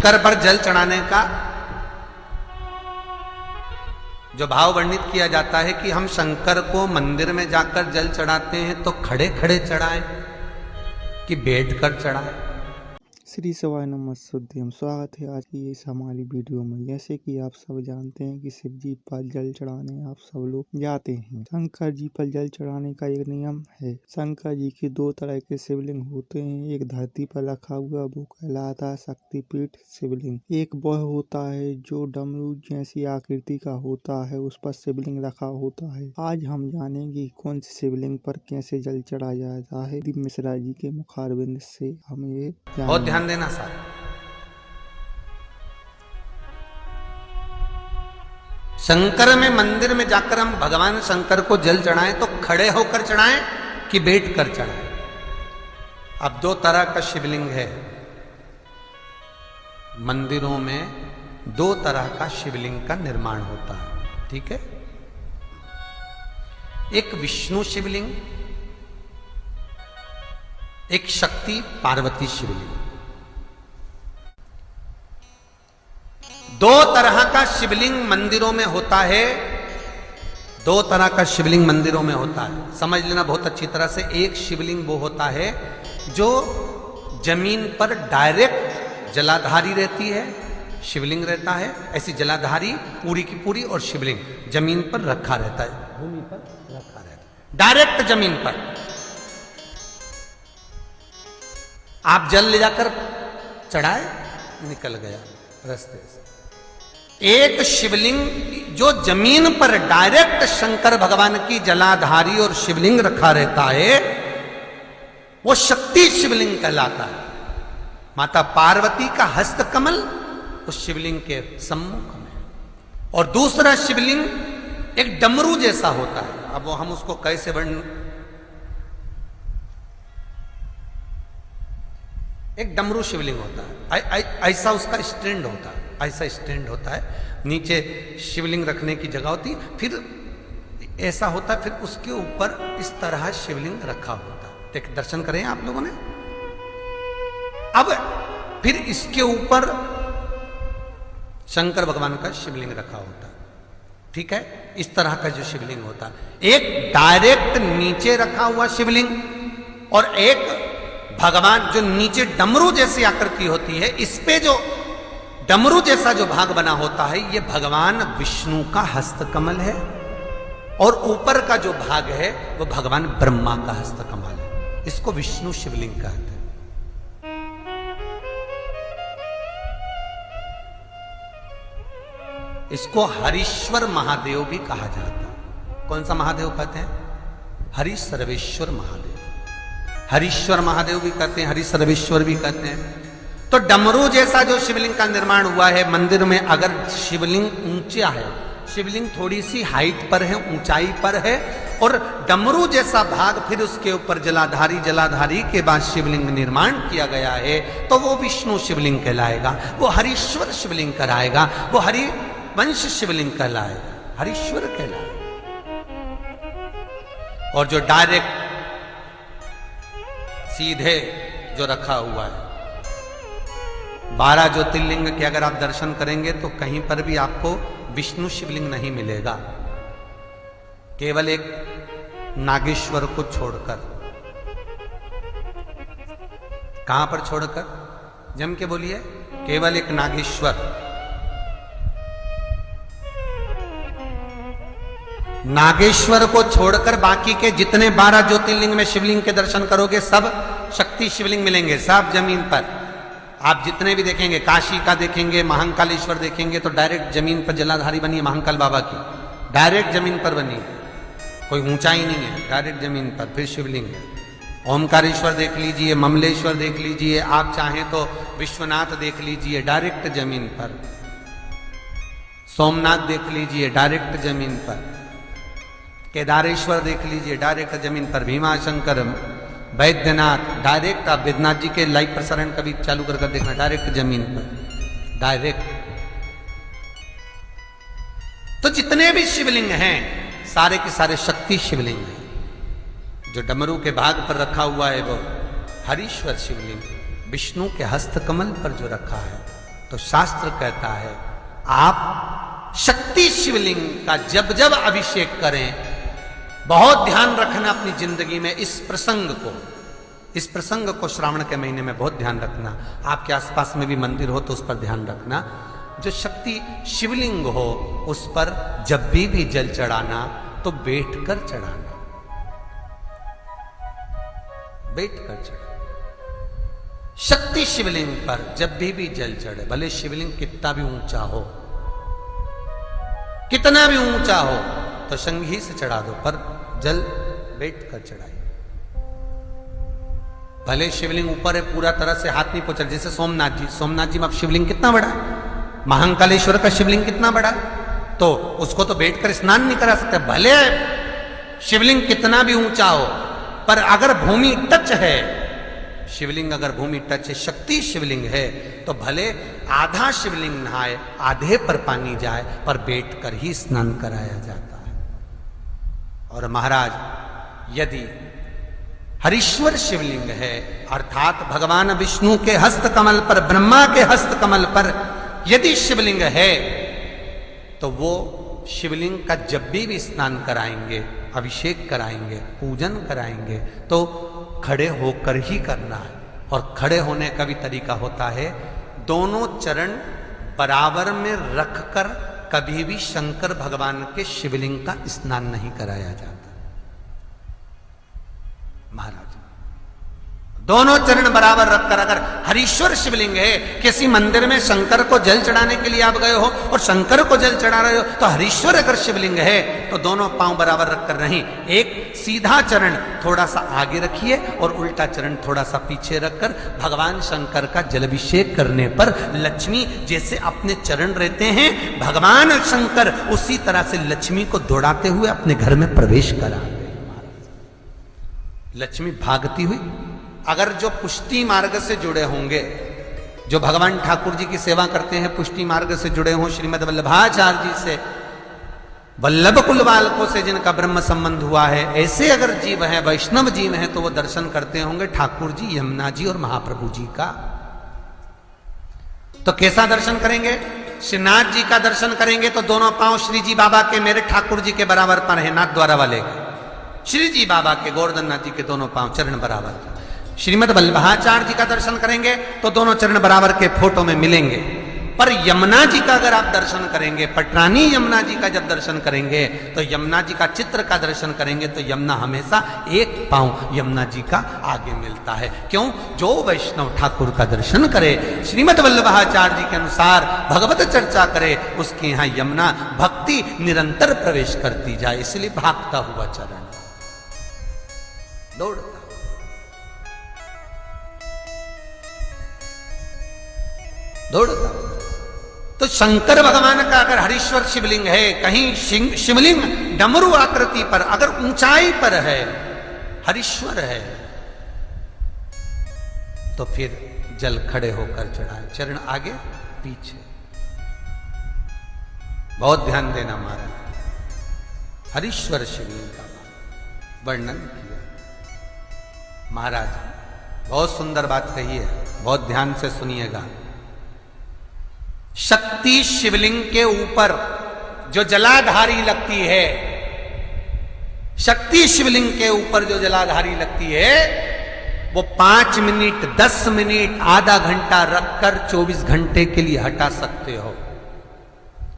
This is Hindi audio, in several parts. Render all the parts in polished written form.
शंकर पर जल चढ़ाने का जो भाव वर्णित किया जाता है कि हम शंकर को मंदिर में जाकर जल चढ़ाते हैं तो खड़े खड़े चढ़ाएं कि बैठकर चढ़ाएं। श्री शिवाय नमः। स्वागत है आज की इस हमारी वीडियो में। जैसे कि आप सब जानते हैं कि शिव जी पर जल चढ़ाने आप सब लोग जाते हैं। शंकर जी पर जल चढ़ाने का एक नियम है। शंकर जी के दो तरह के शिवलिंग होते हैं। एक धरती पर रखा हुआ वो कहलाता है शक्तिपीठ शिवलिंग। एक वह होता है जो डमरू जैसी आकृति का होता है, उस पर शिवलिंग रखा होता है। आज हम जानेंगे कौन से शिवलिंग पर कैसे जल चढ़ाया जाता है। दीप मिश्रा जी के मुखारबिंद से हम ये बहुत ध्यान देना साहब। शंकर में मंदिर में जाकर हम भगवान शंकर को जल चढ़ाएं तो खड़े होकर चढ़ाएं कि बैठ कर चढ़ाएं। अब दो तरह का शिवलिंग है मंदिरों में, दो तरह का शिवलिंग का निर्माण होता है, ठीक है। एक विष्णु शिवलिंग, एक शक्ति पार्वती शिवलिंग। दो तरह का शिवलिंग मंदिरों में होता है, दो तरह का शिवलिंग मंदिरों में होता है, समझ लेना बहुत अच्छी तरह से। एक शिवलिंग वो होता है जो जमीन पर डायरेक्ट जलाधारी रहती है, शिवलिंग रहता है, ऐसी जलाधारी पूरी की पूरी, और शिवलिंग जमीन पर रखा रहता है, भूमि पर रखा रहता है, डायरेक्ट जमीन पर। आप जल ले जाकर चढ़ाए, निकल गया रास्ते से। एक शिवलिंग जो जमीन पर डायरेक्ट शंकर भगवान की जलाधारी और शिवलिंग रखा रहता है, वो शक्ति शिवलिंग कहलाता है। माता पार्वती का हस्तकमल उस शिवलिंग के सम्मुख में, और दूसरा शिवलिंग एक डमरू जैसा होता है। अब वो हम उसको कैसे वर्णन, एक डमरू शिवलिंग होता है, ऐसा उसका स्टैंड होता है, ऐसा स्टैंड होता है, नीचे शिवलिंग रखने की जगह होती, फिर ऐसा होता है, फिर उसके ऊपर इस तरह शिवलिंग रखा होता है। देख, दर्शन करें आप लोगों ने। अब फिर इसके ऊपर शंकर भगवान का शिवलिंग रखा होता है, ठीक है। इस तरह का जो शिवलिंग होता है, एक डायरेक्ट नीचे रखा हुआ शिवलिंग, और एक भगवान जो नीचे डमरू जैसी आकृति होती है, इस पे जो डमरू जैसा जो भाग बना होता है, ये भगवान विष्णु का हस्तकमल है, और ऊपर का जो भाग है वो भगवान ब्रह्मा का हस्तकमल है। इसको विष्णु शिवलिंग कहते हैं। इसको हरीश्वर महादेव भी कहा जाता है। कौन सा महादेव कहते हैं? हरि सर्वेश्वर महादेव। हरीश्वर महादेव भी कहते हैं, हरि सर्वेश्वर भी कहते हैं। तो डमरू जैसा जो शिवलिंग का निर्माण हुआ है मंदिर में, अगर शिवलिंग ऊंचा है, शिवलिंग थोड़ी सी हाइट पर है, ऊंचाई पर है, और डमरू जैसा भाग फिर उसके ऊपर जलाधारी के बाद शिवलिंग निर्माण किया गया है, तो वो विष्णु शिवलिंग कहलाएगा, वो हरीश्वर शिवलिंग कहलाएगा, वो हरिवंश शिवलिंग कहलाएगा, हरीश्वर कहलाएगा। और जो डायरेक्ट सीधे जो रखा हुआ है, 12 ज्योतिर्लिंग के अगर आप दर्शन करेंगे तो कहीं पर भी आपको विष्णु शिवलिंग नहीं मिलेगा, केवल एक नागेश्वर को छोड़कर। कहां पर छोड़कर? जम के बोलिए। केवल एक नागेश्वर, नागेश्वर को छोड़कर बाकी के जितने 12 ज्योतिर्लिंग में शिवलिंग के दर्शन करोगे सब शक्ति शिवलिंग मिलेंगे, सब जमीन पर। आप जितने भी देखेंगे, काशी का देखेंगे, महाकालेश्वर देखेंगे, तो डायरेक्ट जमीन पर जलाधारी बनी है महाकाल बाबा की, डायरेक्ट जमीन पर बनी है, कोई ऊंचाई नहीं है, डायरेक्ट जमीन पर फिर शिवलिंग है। ओमकारेश्वर देख लीजिए, ममलेश्वर देख लीजिए, आप चाहें तो विश्वनाथ देख लीजिए, डायरेक्ट जमीन पर। सोमनाथ देख लीजिए, डायरेक्ट जमीन पर। केदारेश्वर देख लीजिए, डायरेक्ट जमीन पर। भीमाशंकर, वैद्यनाथ, डायरेक्ट। आप वैद्यनाथ जी के लाइव प्रसारण कभी चालू कर देखना, डायरेक्ट जमीन पर, डायरेक्ट। तो जितने भी शिवलिंग हैं सारे के सारे शक्ति शिवलिंग हैं। जो डमरू के भाग पर रखा हुआ है वो हरीश्वर शिवलिंग, विष्णु के हस्तकमल पर जो रखा है तो शास्त्र कहता है आप शक्ति शिवलिंग का जब जब अभिषेक करें, बहुत ध्यान रखना अपनी जिंदगी में इस प्रसंग को श्रावण के महीने में बहुत ध्यान रखना। आपके आसपास में भी मंदिर हो तो उस पर ध्यान रखना। जो शक्ति शिवलिंग हो उस पर जब भी जल चढ़ाना तो बैठकर चढ़ाना, बैठकर चढ़ाना। शक्ति शिवलिंग पर जब भी जल चढ़े, भले शिवलिंग कितना भी ऊंचा हो, कितना भी ऊंचा हो, तो संघी से चढ़ा दो, पर जल बैठकर चढ़ाइए। भले शिवलिंग ऊपर है, पूरा तरह से हाथ नहीं पहुंचा, जैसे सोमनाथ जी में अब शिवलिंग कितना बड़ा है, महाकालेश्वर का शिवलिंग कितना बड़ा है, तो उसको तो बैठकर स्नान नहीं करा सकते। भले शिवलिंग कितना भी ऊंचा हो, पर अगर भूमि टच है, शिवलिंग अगर भूमि टच है, शक्ति शिवलिंग है, तो भले आधा शिवलिंग नहाए, आधे पर पानी जाए, पर बैठकर ही स्नान कराया जाता है। और महाराज यदि हरीश्वर शिवलिंग है, अर्थात भगवान विष्णु के हस्त कमल पर, ब्रह्मा के हस्त कमल पर यदि शिवलिंग है, तो वो शिवलिंग का जब भी स्नान कराएंगे, अभिषेक कराएंगे, पूजन कराएंगे, तो खड़े होकर ही करना है। और खड़े होने का भी तरीका होता है, दोनों चरण बराबर में रखकर कभी भी शंकर भगवान के शिवलिंग का स्नान नहीं कराया जाता। महाराज दोनों चरण बराबर रखकर, अगर हरीश्वर शिवलिंग है, किसी मंदिर में शंकर को जल चढ़ाने के लिए आप गए हो और शंकर को जल चढ़ा रहे हो, तो हरीश्वर अगर शिवलिंग है तो दोनों पांव बराबर रखकर नहीं, एक सीधा चरण थोड़ा सा आगे रखिए और उल्टा चरण थोड़ा सा पीछे रखकर भगवान शंकर का जलाभिषेक करने पर लक्ष्मी जैसे अपने चरण रहते हैं, भगवान शंकर उसी तरह से लक्ष्मी को दौड़ाते हुए अपने घर में प्रवेश करा। लक्ष्मी भागती हुई, अगर जो पुष्टि मार्ग से जुड़े होंगे, जो भगवान ठाकुर जी की सेवा करते हैं, पुष्टि मार्ग से जुड़े हों, श्रीमद वल्लभाचार्य जी से, वल्लभ कुल बालकों से जिनका ब्रह्म संबंध हुआ है, ऐसे अगर जीव हैं, वैष्णव जीव हैं, तो वो दर्शन करते होंगे ठाकुर जी, यमुना जी और महाप्रभु जी का। तो कैसा दर्शन करेंगे? श्रीनाथ जी का दर्शन करेंगे तो दोनों पांव श्री जी बाबा के, मेरे ठाकुर जी के बराबर पर है, नाथ द्वारा वाले के, श्री जी बाबा के, गोवर्धन नाथ जी के दोनों पांव चरण बराबर। श्रीमद वल्लभाचार्य जी का दर्शन करेंगे तो दोनों चरण बराबर के फोटो में मिलेंगे। पर यमुना जी का अगर आप दर्शन करेंगे, पटरानी यमुना जी का जब दर्शन करेंगे, तो यमुना जी का चित्र का दर्शन करेंगे, तो यमुना हमेशा एक पांव यमुना जी का आगे मिलता है। क्यों? जो वैष्णव ठाकुर का दर्शन करे, श्रीमद वल्लभाचार्य जी के अनुसार भगवत चर्चा करे, उसके यहाँ यमुना भक्ति निरंतर प्रवेश करती जाए, इसलिए भागता हुआ चरण, दौड़ता। तो शंकर भगवान का अगर हरीश्वर शिवलिंग है, कहीं शिवलिंग डमरू आकृति पर, अगर ऊंचाई पर है, हरीश्वर है, तो फिर जल खड़े होकर चढ़ाए, चरण आगे पीछे। बहुत ध्यान देना महाराज, हरीश्वर शिवलिंग का वर्णन किया महाराज। बहुत सुंदर बात कही है, बहुत ध्यान से सुनिएगा। शक्ति शिवलिंग के ऊपर जो जलाधारी लगती है, शक्ति शिवलिंग के ऊपर जो जलाधारी लगती है, वो 5 मिनट, 10 मिनट, आधा घंटा रखकर 24 घंटे के लिए हटा सकते हो।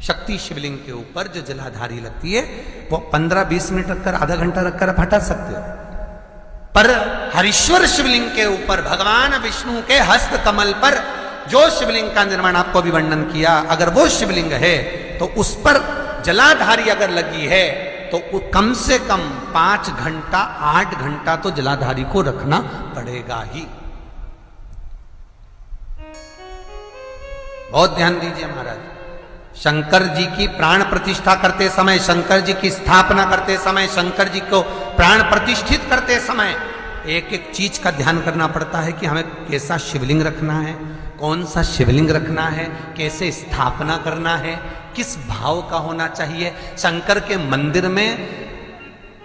शक्ति शिवलिंग के ऊपर जो जलाधारी लगती है, वो 15-20 मिनट रखकर, आधा घंटा रखकर आप हटा सकते हो। पर हरीश्वर शिवलिंग के ऊपर, भगवान विष्णु के हस्त कमल पर जो शिवलिंग का निर्माण आपको भी वर्णन किया, अगर वो शिवलिंग है तो उस पर जलाधारी अगर लगी है, तो कम से कम 5 घंटा, 8 घंटा तो जलाधारी को रखना पड़ेगा ही। बहुत ध्यान दीजिए महाराज। शंकर जी की प्राण प्रतिष्ठा करते समय, शंकर जी की स्थापना करते समय, शंकर जी को प्राण प्रतिष्ठित करते समय एक एक चीज का ध्यान करना पड़ता है कि हमें कैसा शिवलिंग रखना है, कौन सा शिवलिंग रखना है, कैसे स्थापना करना है, किस भाव का होना चाहिए। शंकर के मंदिर में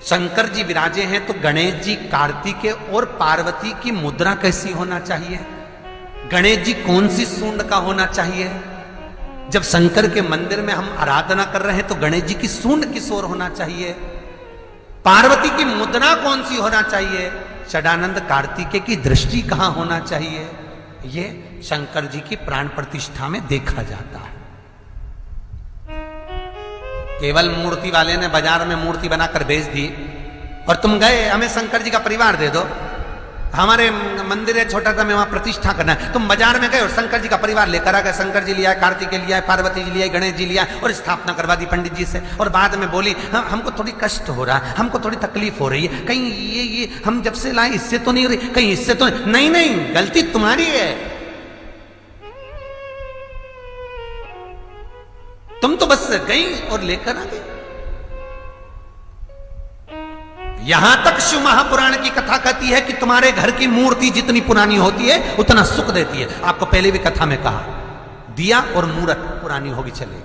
शंकर जी विराजे हैं तो गणेश जी, कार्तिकेय और पार्वती की मुद्रा कैसी होना चाहिए, गणेश जी कौन सी सूंड का होना चाहिए? जब शंकर के मंदिर में हम आराधना कर रहे हैं तो गणेश जी की सूंड किस ओर होना चाहिए? पार्वती की मुद्रा कौन सी होना चाहिए? षडानंद कार्तिकेय की दृष्टि कहां होना चाहिए? ये शंकर जी की प्राण प्रतिष्ठा में देखा जाता है। केवल मूर्ति वाले ने बाजार में मूर्ति बनाकर बेच दी और तुम गए हमें शंकर जी का परिवार दे दो, हमारे मंदिर है छोटा सा, में वहां प्रतिष्ठा करना है। तुम बाजार में गए और शंकर जी का परिवार लेकर आ गए, शंकर जी लिया, कार्तिकेय लिया, पार्वती जी लिया, गणेश जी लिया और स्थापना करवा दी पंडित जी से। और बाद में बोली हमको थोड़ी कष्ट हो रहा है, हमको थोड़ी तकलीफ हो रही है, कहीं ये हम जब से लाए इससे तो नहीं हो रही, कहीं इससे तो नहीं। नहीं, गलती तुम्हारी है। तुम तो बस गई और लेकर आ गई। यहां तक शिव महापुराण की कथा कहती है कि तुम्हारे घर की मूर्ति जितनी पुरानी होती है उतना सुख देती है। आपको पहले भी कथा में कहा, दिया और मूर्त पुरानी होगी चलेगी।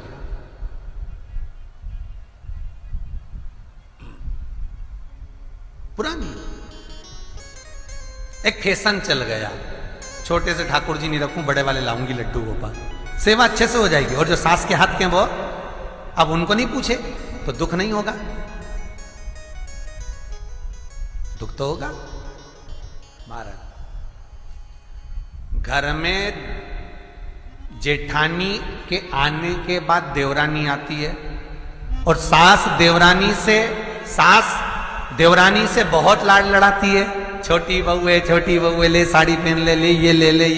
पुरानी एक फैशन चल गया, छोटे से ठाकुर जी नहीं रखूं, बड़े वाले लाऊंगी लड्डू गोपाल, सेवा अच्छे से हो जाएगी। और जो सास के हाथ के वो अब उनको नहीं पूछे तो दुख नहीं होगा, दुख तो होगा। महाराज घर में जेठानी के आने के बाद देवरानी आती है और सास देवरानी से बहुत लाड लड़ाती है। छोटी बहू है, ले साड़ी पहन ले, ये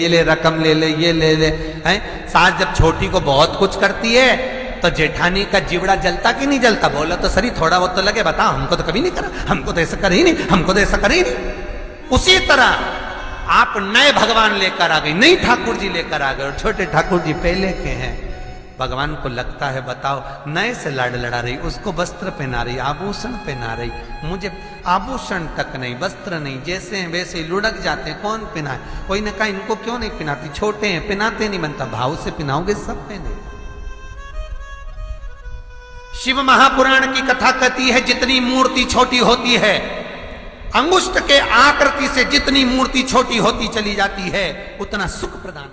ले रकम ले ले, ये ले ले हैं। सास जब छोटी को बहुत कुछ करती है तो जेठानी का जीवड़ा जलता कि नहीं जलता? बोलो तो सही, थोड़ा बहुत तो लगे, बता हमको तो कभी नहीं करा, हमको तो ऐसा कर ही नहीं, हमको तो ऐसा कर ही नहीं। उसी तरह आप नए भगवान लेकर आ गए, नई ठाकुर जी लेकर आ गए और छोटे ठाकुर जी पहले के हैं। भगवान को लगता है बताओ नए से लाड लड़ा रही, उसको वस्त्र पहना रही, आभूषण पहना रही, मुझे आभूषण तक नहीं, वस्त्र नहीं, जैसे हैं वैसे ही लुढ़क जाते हैं, कौन पहनाए? कोई ने कहा इनको क्यों नहीं पहनाती, छोटे हैं पहनाते नहीं बनता, भाव से पहनाओगे सब पहने। शिव महापुराण की कथा कहती है जितनी मूर्ति छोटी होती है, अंगुष्ठ के आकृति से जितनी मूर्ति छोटी होती चली जाती है, उतना सुख प्रदान